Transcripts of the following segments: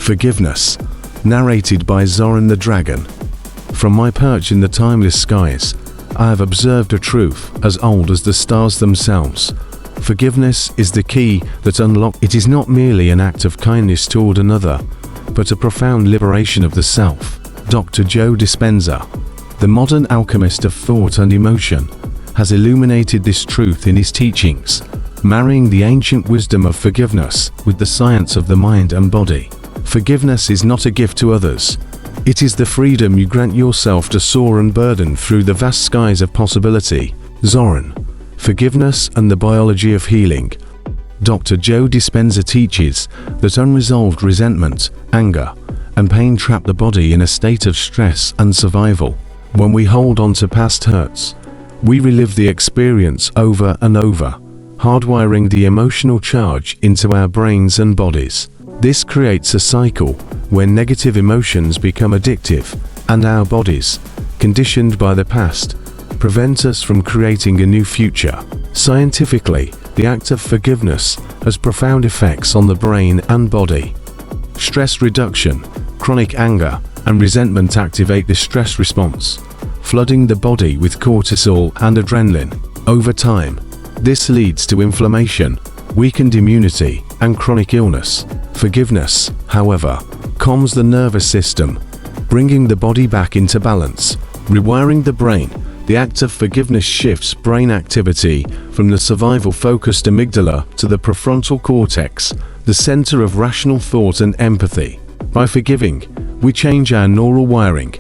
Forgiveness. Narrated by Zoran the Dragon. From my perch in the timeless skies, I have observed a truth as old as the stars themselves. Forgiveness is the key that unlocks. It is not merely an act of kindness toward another, but a profound liberation of the self. Dr. Joe Dispenza, the modern alchemist of thought and emotion, has illuminated this truth in his teachings, marrying the ancient wisdom of forgiveness with the science of the mind and body. Forgiveness is not a gift to others. It is the freedom you grant yourself to soar and burden through the vast skies of possibility. Zoran. Forgiveness and the biology of healing. Dr. Joe Dispenza teaches that unresolved resentment, anger, and pain trap the body in a state of stress and survival. When we hold on to past hurts, we relive the experience over and over, hardwiring the emotional charge into our brains and bodies. This creates a cycle where negative emotions become addictive, and our bodies, conditioned by the past, prevent us from creating a new future. Scientifically, the act of forgiveness has profound effects on the brain and body. Stress reduction. Chronic anger and resentment activate the stress response, flooding the body with cortisol and adrenaline. Over time, this leads to inflammation, weakened immunity, and chronic illness. Forgiveness, however, calms the nervous system, bringing the body back into balance, rewiring the brain. The act of forgiveness shifts brain activity from the survival-focused amygdala to the prefrontal cortex, the center of rational thought and empathy. By forgiving, we change our neural wiring,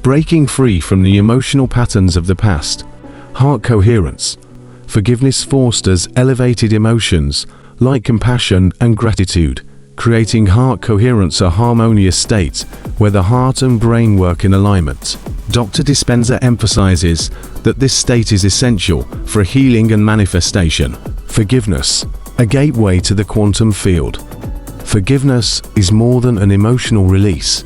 breaking free from the emotional patterns of the past. Heart coherence. Forgiveness fosters elevated emotions like compassion and gratitude, creating heart coherence, a harmonious state where the heart and brain work in alignment. Dr. Dispenza emphasizes that this state is essential for healing and manifestation. Forgiveness, a gateway to the quantum field. Forgiveness is more than an emotional release.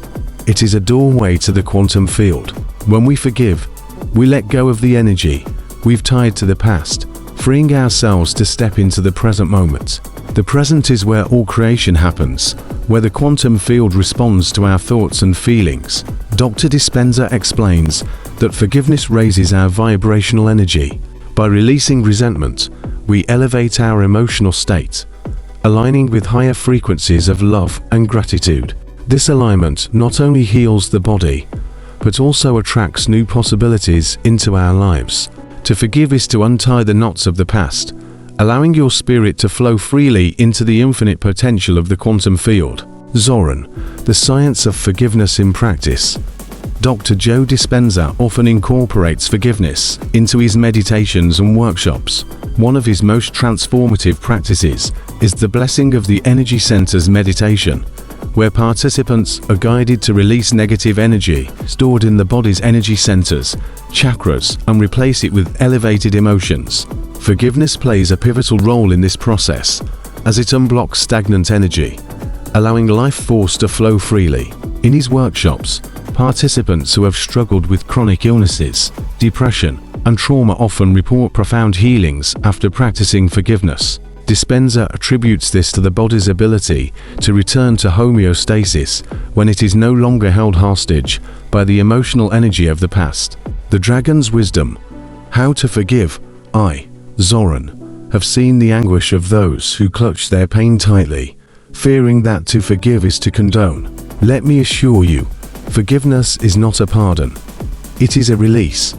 It is a doorway to the quantum field. When we forgive, we let go of the energy we've tied to the past, freeing ourselves to step into the present moment. The present is where all creation happens, where the quantum field responds to our thoughts and feelings. Dr. Dispenza explains that forgiveness raises our vibrational energy. By releasing resentment, we elevate our emotional state, aligning with higher frequencies of love and gratitude. This alignment not only heals the body, but also attracts new possibilities into our lives. To forgive is to untie the knots of the past, allowing your spirit to flow freely into the infinite potential of the quantum field. Zoran, the science of forgiveness in practice. Dr. Joe Dispenza often incorporates forgiveness into his meditations and workshops. One of his most transformative practices is the Blessing of the Energy Centers meditation, where participants are guided to release negative energy stored in the body's energy centers, chakras, and replace it with elevated emotions. Forgiveness plays a pivotal role in this process, as it unblocks stagnant energy, allowing life force to flow freely. In his workshops, participants who have struggled with chronic illnesses, depression, and trauma often report profound healings after practicing forgiveness. Dispenza attributes this to the body's ability to return to homeostasis when it is no longer held hostage by the emotional energy of the past. The Dragon's Wisdom. How to forgive. I, Zoran, have seen the anguish of those who clutch their pain tightly, fearing that to forgive is to condone. Let me assure you, forgiveness is not a pardon. It is a release.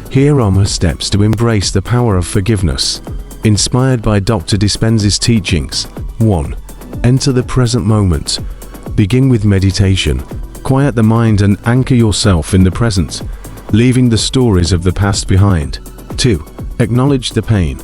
Here are my steps to embrace the power of forgiveness, inspired by Dr. Dispenza's teachings. 1. Enter the present moment. Begin with meditation. Quiet the mind and anchor yourself in the present, leaving the stories of the past behind. 2. Acknowledge the pain.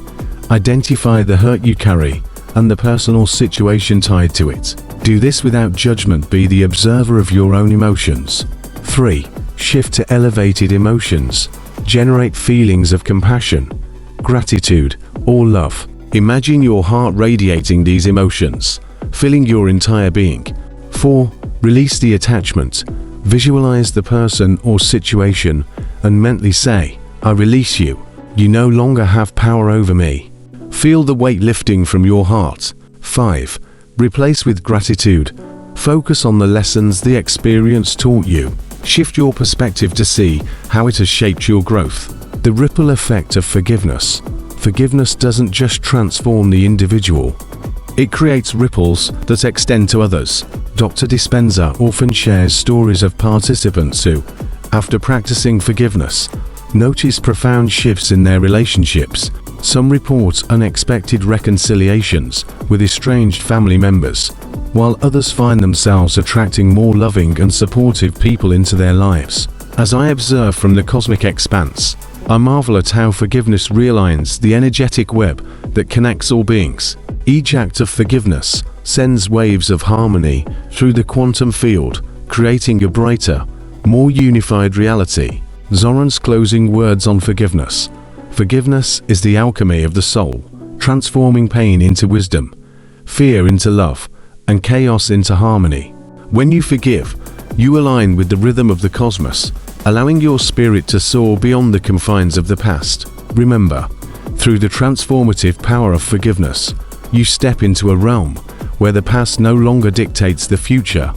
Identify the hurt you carry and the personal situation tied to it. Do this without judgment. Be the observer of your own emotions. 3. Shift to elevated emotions. Generate feelings of compassion, gratitude, or love. Imagine your heart radiating these emotions, filling your entire being. 4. Release the attachment. Visualize the person or situation and mentally say, I release you. You no longer have power over me. Feel the weight lifting from your heart. 5. Replace with gratitude. Focus on the lessons the experience taught you. Shift your perspective to see how it has shaped your growth. The ripple effect of forgiveness. Forgiveness doesn't just transform the individual. It creates ripples that extend to others. Dr. Dispenza often shares stories of participants who, after practicing forgiveness, notice profound shifts in their relationships. Some report unexpected reconciliations with estranged family members, while others find themselves attracting more loving and supportive people into their lives. As I observe from the cosmic expanse, I marvel at how forgiveness realigns the energetic web that connects all beings. Each act of forgiveness sends waves of harmony through the quantum field, creating a brighter, more unified reality. Zoran's closing words on forgiveness. Forgiveness is the alchemy of the soul, transforming pain into wisdom, fear into love, and chaos into harmony. When you forgive, you align with the rhythm of the cosmos, allowing your spirit to soar beyond the confines of the past. Remember, through the transformative power of forgiveness, you step into a realm where the past no longer dictates the future,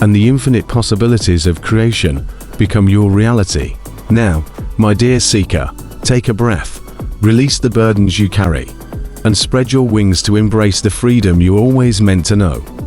and the infinite possibilities of creation become your reality. Now, my dear seeker, take a breath, release the burdens you carry, and spread your wings to embrace the freedom you always meant to know.